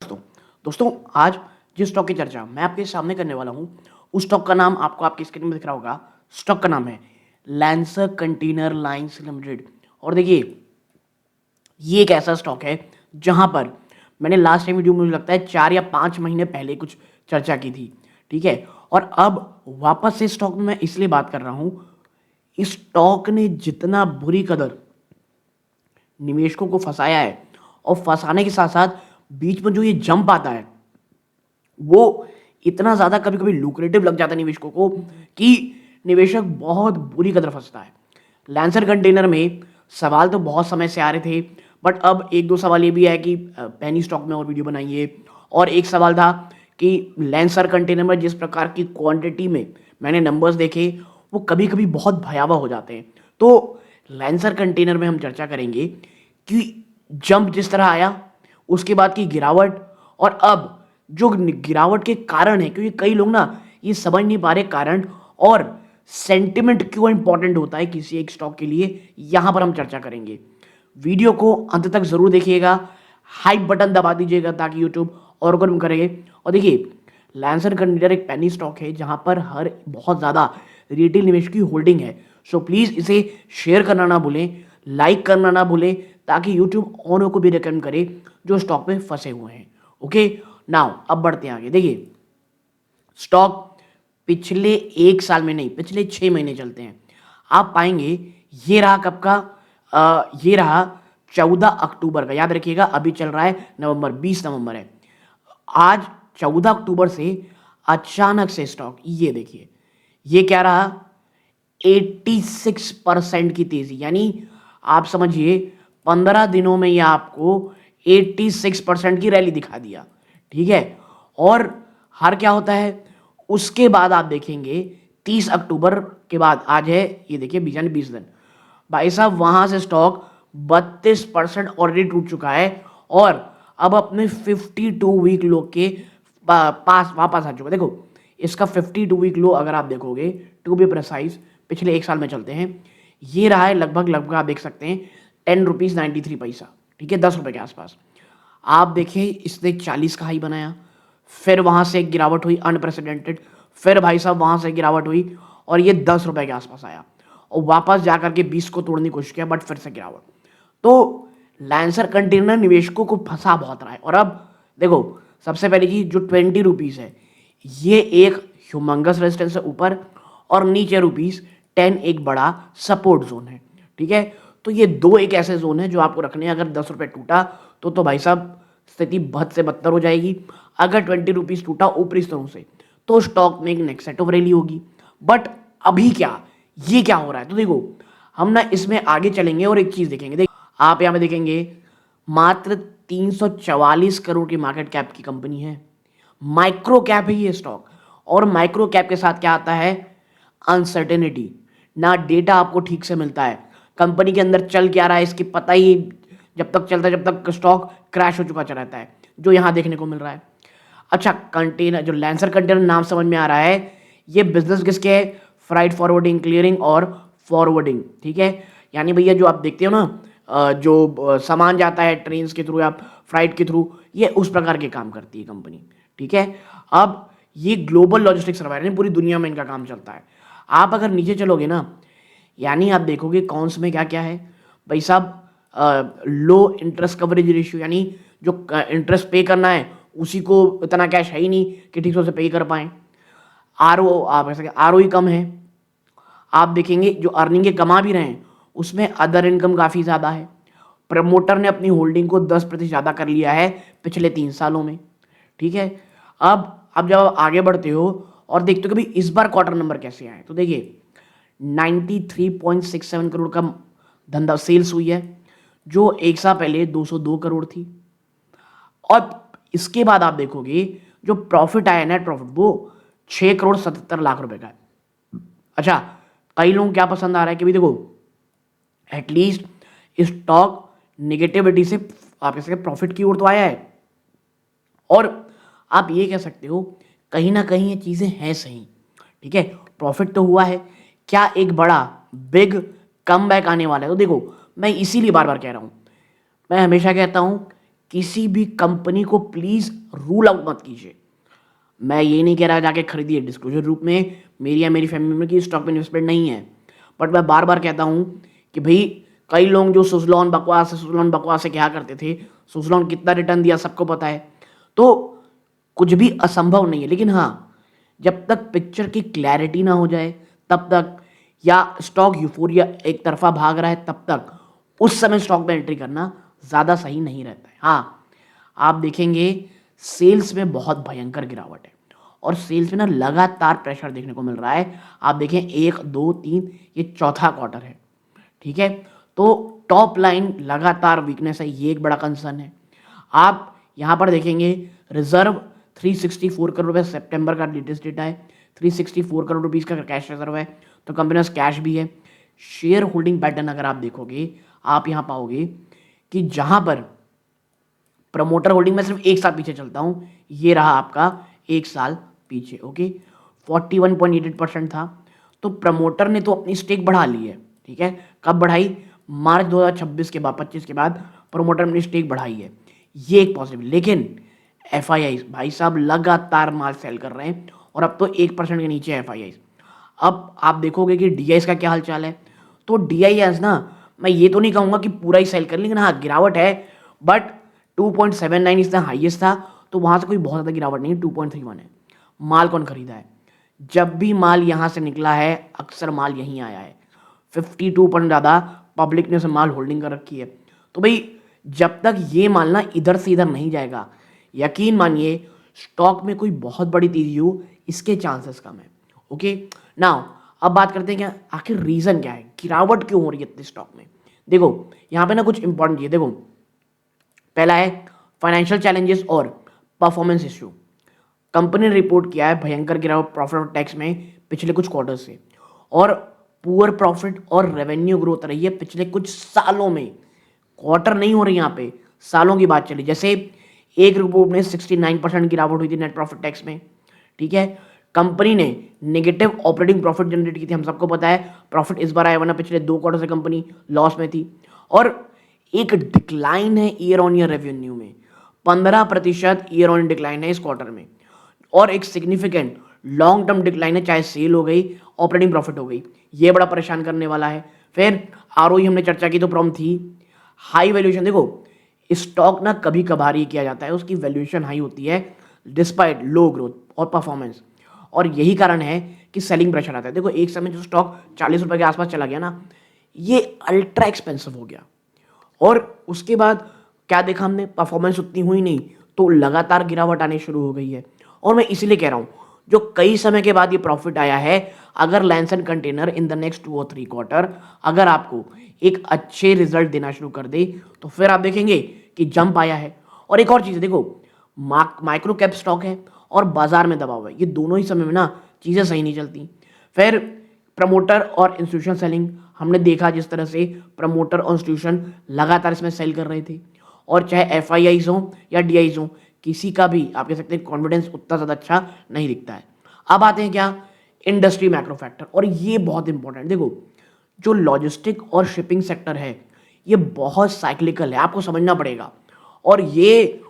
दोस्तों दोस्तों आज जिस स्टॉक की चर्चा मैं आपके सामने करने वाला हूं उस स्टॉक का नाम आपको आपकी स्क्रीन में दिख रहा होगा। स्टॉक का नाम है लैंसर कंटेनर लाइंस लिमिटेड। और देखिए ये एक ऐसा स्टॉक है जहां पर मैंने लास्ट टाइम वीडियो में मुझे लगता है 4 या 5 महीने पहले कुछ चर्चा की थी। ठीक है, और अब वापस से स्टॉक में मैं इसलिए बात कर रहा हूं, इस स्टॉक ने जितना बुरी कदर निवेशकों को फंसाया है और फंसाने के साथ साथ बीच में जो ये जंप आता है वो इतना ज़्यादा कभी कभी लुक्रेटिव लग जाता है निवेशकों को कि निवेशक बहुत बुरी कदर फंसता है। लैंसर कंटेनर में सवाल तो बहुत समय से आ रहे थे, बट अब एक दो सवाल ये भी है कि पेनी स्टॉक में और वीडियो बनाइए। और एक सवाल था कि लैंसर कंटेनर में जिस प्रकार की क्वांटिटी में मैंने नंबर्स देखे वो कभी कभी बहुत भयावह हो जाते हैं। तो लैंसर कंटेनर में हम चर्चा करेंगे कि जंप जिस तरह आया, उसके बाद की गिरावट, और अब जो गिरावट के कारण है, क्योंकि कई लोग ना ये समझ नहीं पा रहे कारण, और सेंटिमेंट क्यों इंपॉर्टेंट होता है किसी एक स्टॉक के लिए, यहां पर हम चर्चा करेंगे। वीडियो को अंत तक जरूर देखिएगा, हाइप बटन दबा दीजिएगा ताकि यूट्यूब और गर्म करेंगे। और देखिए लैंसर कंटेनर एक पेनी स्टॉक है जहां पर हर बहुत ज़्यादा रिटेल निवेश की होल्डिंग है। सो प्लीज़ इसे शेयर करना ना भूलें, लाइक करना ना भूलें, ताकि यूट्यूब औरों को भी रिकमेंड करे जो स्टॉक में फंसे हुए हैं। ओके, नाउ अब बढ़ते हैं आगे। देखिए स्टॉक पिछले 1 साल में नहीं, पिछले 6 महीने चलते हैं, आप पाएंगे ये रहा कब का, ये रहा 14 अक्टूबर का। याद रखिएगा अभी चल रहा है नवंबर, 20 नवंबर है आज। 14 अक्टूबर से अचानक से स्टॉक ये देखिए, ये क्या रहा, 86% की तेजी, यानी आप समझिए 15 दिनों में ये आपको 86% की रैली दिखा दिया। ठीक है, और हर क्या होता है उसके बाद आप देखेंगे 30 अक्टूबर के बाद, आज है ये देखिए 20 दिन, भाई साहब वहां से स्टॉक 32% ऑलरेडी टूट चुका है और अब अपने 52 वीक लो के पास वापस आ चुका है। देखो इसका 52 वीक लो अगर आप देखोगे, टू बी प्रिसाइज पिछले 1 साल में चलते हैं, ये रहा है लगभग लगभग आप देख सकते हैं 10 रुपीज़ 93 पैसा। ठीक है, 10 रुपए के आसपास। आप देखिए इसने 40 का हाई बनाया, फिर वहां से एक गिरावट हुई अनप्रेसिडेंटेड, फिर भाई साहब वहां से गिरावट हुई और ये 10 रुपए के आसपास आया और वापस जाकर के 20 को तोड़ने की कोशिश किया, बट फिर से गिरावट। तो लैंसर कंटेनर निवेशकों को फंसा बहुत रहा है। और अब देखो सबसे पहली चीज जो 20 रुपीज है, ये एक ह्यूमंगस रेजिस्टेंस है ऊपर, और नीचे रुपीज 10 एक बड़ा सपोर्ट जोन है। ठीक है, तो ये दो एक ऐसे जोन है जो आपको रखने हैं। अगर 10 रुपए टूटा तो भाई साहब स्थिति बहुत से बदतर हो जाएगी। अगर 20 रुपीज टूटा ऊपरी स्तरों से तो स्टॉक में एक नेक्स्ट सेट ऑफ रैली होगी। बट अभी क्या, ये क्या हो रहा है, तो देखो हम ना इसमें आगे चलेंगे और एक चीज देखेंगे। देख आप यहां पे देखेंगे मात्र 344 करोड़ की मार्केट कैप की कंपनी है, माइक्रो कैप है ये स्टॉक। और माइक्रो कैप के साथ क्या आता है, अनसर्टेनिटी, ना डेटा आपको ठीक से मिलता है, कंपनी के अंदर चल क्या रहा है इसकी पता ही जब तक चलता है, जब तक स्टॉक क्रैश हो चुका चला रहता है, जो यहां देखने को मिल रहा है। अच्छा कंटेनर, जो लैंसर कंटेनर नाम समझ में आ रहा है, ये बिजनेस किसके है, फ्राइट फॉरवर्डिंग, क्लियरिंग और फॉरवर्डिंग। ठीक है, यानी भैया जो आप देखते हो ना, जो सामान जाता है ट्रेन के थ्रू या फ्लाइट के थ्रू, ये उस प्रकार के काम करती है कंपनी। ठीक है, अब ये ग्लोबल लॉजिस्टिक सर्वाइवर है, पूरी दुनिया में इनका काम चलता है। आप अगर नीचे चलोगे ना, यानी आप देखोगे कौन में क्या क्या है भाई साहब, लो इंटरेस्ट कवरेज रेशियो, यानी जो इंटरेस्ट पे करना है उसी को इतना कैश है ही नहीं कि ठीक से उसे पे कर पाए। आर ओ आप ऐसा आर ओ कम है। आप देखेंगे जो अर्निंग के कमा भी रहे हैं उसमें अदर इनकम काफ़ी ज़्यादा है। प्रमोटर ने अपनी होल्डिंग को 10% ज़्यादा कर लिया है पिछले 3 सालों में। ठीक है, अब जब आप आगे बढ़ते हो और देखते हो कि भाई इस बार क्वार्टर नंबर कैसे आए, तो देखिए 93.67 करोड़ का धंधा सेल्स हुई है, जो 1 साल पहले 202 करोड़ थी। और इसके बाद आप देखोगे जो प्रॉफिट आया, नेट प्रॉफिट, वो 6 करोड़ 77 लाख रुपए का है। अच्छा कई लोगों को क्या पसंद आ रहा है कि भाई देखो एटलीस्ट स्टॉक निगेटिविटी से आप कह सकते प्रॉफिट की ओर तो आया है, और आप ये कह सकते हो कहीं ना कहीं ये चीजें हैं सही। ठीक है, प्रॉफिट तो हुआ है, क्या एक बड़ा बिग कम बैक आने वाला है, तो देखो मैं इसीलिए बार बार कह रहा हूं, मैं हमेशा कहता हूं किसी भी कंपनी को प्लीज रूल आउट मत कीजिए। मैं ये नहीं कह रहा जाके खरीदिए, डिस्क्लोजर रूप में मेरी या मेरी फैमिली मेंबर की स्टॉक में इन्वेस्टमेंट नहीं है, बट मैं बार बार कहता हूं कि भाई कई लोग जो सुजलॉन बकवास है क्या करते थे, सुजलॉन कितना रिटर्न दिया सबको पता है। तो कुछ भी असंभव नहीं है, लेकिन हाँ जब तक पिक्चर की क्लैरिटी ना हो जाए तब तक, या स्टॉक यूफोरिया एक तरफा भाग रहा है तब तक, उस समय स्टॉक में एंट्री करना ज़्यादा सही नहीं रहता है। हाँ आप देखेंगे सेल्स में बहुत भयंकर गिरावट है और सेल्स में ना लगातार प्रेशर देखने को मिल रहा है। आप देखें 1 2 3 ये चौथा क्वार्टर है, ठीक है। तो टॉप लाइन लगातार वीकनेस है, ये एक बड़ा कंसर्न है। आप यहां पर देखेंगे रिजर्व 364 करोड़ रुपए, सितंबर का लेटेस्ट डेटा है, 364 करोड़ रुपीस का कैश रिजर्व है, तो कंपनी में कैश भी है। शेयर होल्डिंग पैटर्न अगर आप देखोगे आप यहां पाओगे कि जहां पर प्रमोटर होल्डिंग में सिर्फ एक साल पीछे चलता हूं, ये रहा आपका एक साल पीछे, ओके 41.88% था। तो प्रमोटर ने तो अपनी स्टेक बढ़ा ली है, ठीक है। कब बढ़ाई? मार्च 2026 के बाद 25 के बाद प्रमोटर ने अपनी स्टेक बढ़ाई है, ये एक पॉजिटिव। लेकिन एफआईआई भाई साहब लगातार माल सेल कर रहे हैं और अब तो 1% के नीचे एफआईआई। अब आप देखोगे कि डीआईएस का क्या हाल चाल है। तो डीआईएस ना, मैं ये तो नहीं कहूंगा कि पूरा ही सेल कर, लेकिन हाँ गिरावट है, बट 2.79 इसका हाईएस्ट था, तो वहां से कोई बहुत ज़्यादा गिरावट नहीं है, 2.31 है। माल कौन खरीदा है? जब भी माल यहां से निकला है अक्सर माल यहीं आया है, 52% ज़्यादा पब्लिक ने उसे माल होल्डिंग कर रखी है। तो भाई जब तक ये माल ना इधर से इधर नहीं जाएगा, यकीन मानिए स्टॉक में कोई बहुत बड़ी तेजी हो इसके चांसेस कम है, ओके। नाउ अब बात करते हैं क्या आखिर रीजन क्या है, गिरावट क्यों हो रही है इतने स्टॉक में। देखो यहाँ पे ना कुछ इंपॉर्टेंट चीज, देखो पहला है फाइनेंशियल चैलेंजेस और परफॉर्मेंस इश्यू। कंपनी ने रिपोर्ट किया है भयंकर गिरावट प्रॉफिट और टैक्स में पिछले कुछ क्वार्टर से, और पुअर प्रॉफिट और रेवेन्यू ग्रोथ रही है पिछले कुछ सालों में। क्वार्टर नहीं हो रही यहाँ पे, सालों की बात चली। जैसे एक रिपोर्ट में 69% गिरावट हुई थी नेट प्रॉफिट टैक्स में, ठीक है। कंपनी ने नेगेटिव ऑपरेटिंग प्रॉफिट जनरेट की थी, हम सबको पता है प्रॉफिट इस बार आया, वरना पिछले 2 क्वार्टर से कंपनी लॉस में थी। और एक डिक्लाइन है ईयर ऑन ईयर रेवेन्यू में, 15% ईयर ऑन डिक्लाइन है इस क्वार्टर में, और एक सिग्निफिकेंट लॉन्ग टर्म डिक्लाइन है, चाहे सेल हो गई ऑपरेटिंग प्रॉफिट हो गई, ये बड़ा परेशान करने वाला है। फिर आरओई हमने चर्चा की तो प्रॉब्लम थी। हाई वैल्यूएशन, देखो स्टॉक ना कभी कभार ही किया जाता है, उसकी वैल्यूएशन हाई होती है डिस्पाइट लो ग्रोथ और परफॉर्मेंस, और यही कारण है कि सेलिंग प्रेशर आता है। देखो एक समय जो स्टॉक 40 रुपए के आसपास चला गया ना, ये अल्ट्रा एक्सपेंसिव हो गया, और उसके बाद क्या देखा हमने, परफॉर्मेंस उतनी हुई नहीं, तो लगातार गिरावट आने शुरू हो गई है। और मैं इसीलिए कह रहा हूं जो कई समय के बाद ये प्रॉफिट आया है, अगर लैंसन कंटेनर इन द नेक्स्ट 2 और 3 क्वार्टर अगर आपको एक अच्छे रिजल्ट देना शुरू कर दे, तो फिर आप देखेंगे कि जंप आया है। और एक और चीज है, देखो माइक्रो कैप स्टॉक है और बाजार में दबाव है, ये दोनों ही समय में ना चीजें सही नहीं चलती। फिर प्रमोटर और इंस्टीट्यूशन सेलिंग, हमने देखा जिस तरह से प्रमोटर और इंस्टीट्यूशन लगातार इसमें सेल कर रहे थे, और चाहे एफआईआईज हो या डीआईज हो, किसी का भी आप कह सकते हैं कॉन्फिडेंस उतना ज़्यादा अच्छा नहीं दिखता है। अब आते हैं क्या इंडस्ट्री मैक्रो फैक्टर, और ये बहुत इंपॉर्टेंट। देखो जो लॉजिस्टिक और शिपिंग सेक्टर है ये बहुत साइक्लिकल है, आपको समझना पड़ेगा, और ये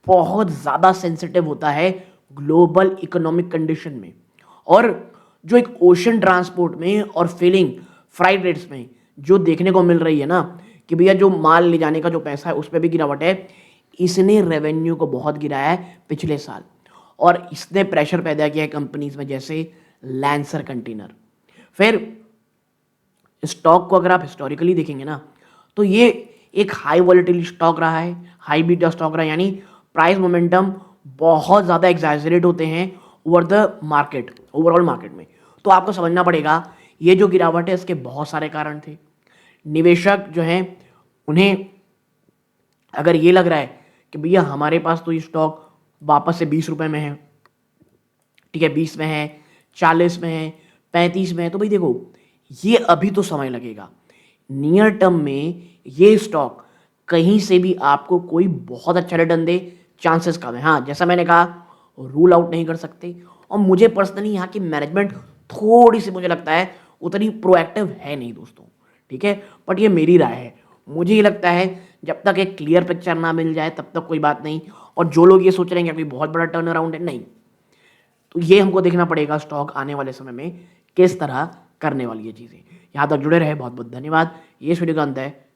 बहुत ज़्यादा सेंसिटिव होता है ग्लोबल इकोनॉमिक कंडीशन में। और जो एक ओशन ट्रांसपोर्ट में और फीलिंग फ्राइट रेट्स में जो देखने को मिल रही है ना कि भैया जो माल ले जाने का जो पैसा है उस पर भी गिरावट है, इसने रेवेन्यू को बहुत गिराया है पिछले साल, और इसने प्रेशर पैदा किया है कंपनीज में जैसे लैंसर कंटेनर। फिर स्टॉक को अगर आप हिस्टोरिकली देखेंगे ना, तो ये एक हाई वॉलेटिलिटी स्टॉक रहा है, हाई बीटा स्टॉक रहा है, यानी प्राइस मोमेंटम बहुत ज़्यादा एग्जैजरेट होते हैं over the market, overall market में। तो आपको समझना पड़ेगा ये जो गिरावट है इसके बहुत सारे कारण थे। निवेशक जो हैं उन्हें अगर ये लग रहा है कि भैया हमारे पास तो ये स्टॉक वापस से 20 रुपए में है, ठीक है 20 में है, 40 में है, 35 में है, तो भाई देखो ये अभी तो समय लगेगा। नियर टर्म में ये स्टॉक कहीं से भी आपको कोई बहुत अच्छा रिटर्न दे चांसेस कम है। हाँ जैसा मैंने कहा रूल आउट नहीं कर सकते, और मुझे पर्सनली यहाँ की मैनेजमेंट थोड़ी सी मुझे लगता है उतनी प्रोएक्टिव है नहीं दोस्तों, ठीक है, बट ये मेरी राय है। मुझे ये लगता है जब तक एक क्लियर पिक्चर ना मिल जाए तब तक कोई बात नहीं। और जो लोग ये सोच रहे हैं कि कोई बहुत बड़ा टर्न अराउंड है, नहीं, तो ये हमको देखना पड़ेगा स्टॉक आने वाले समय में किस तरह करने वाली है चीज़ें। यहाँ तक जुड़े रहे, बहुत बहुत धन्यवाद। ये इस वीडियो का अंत है।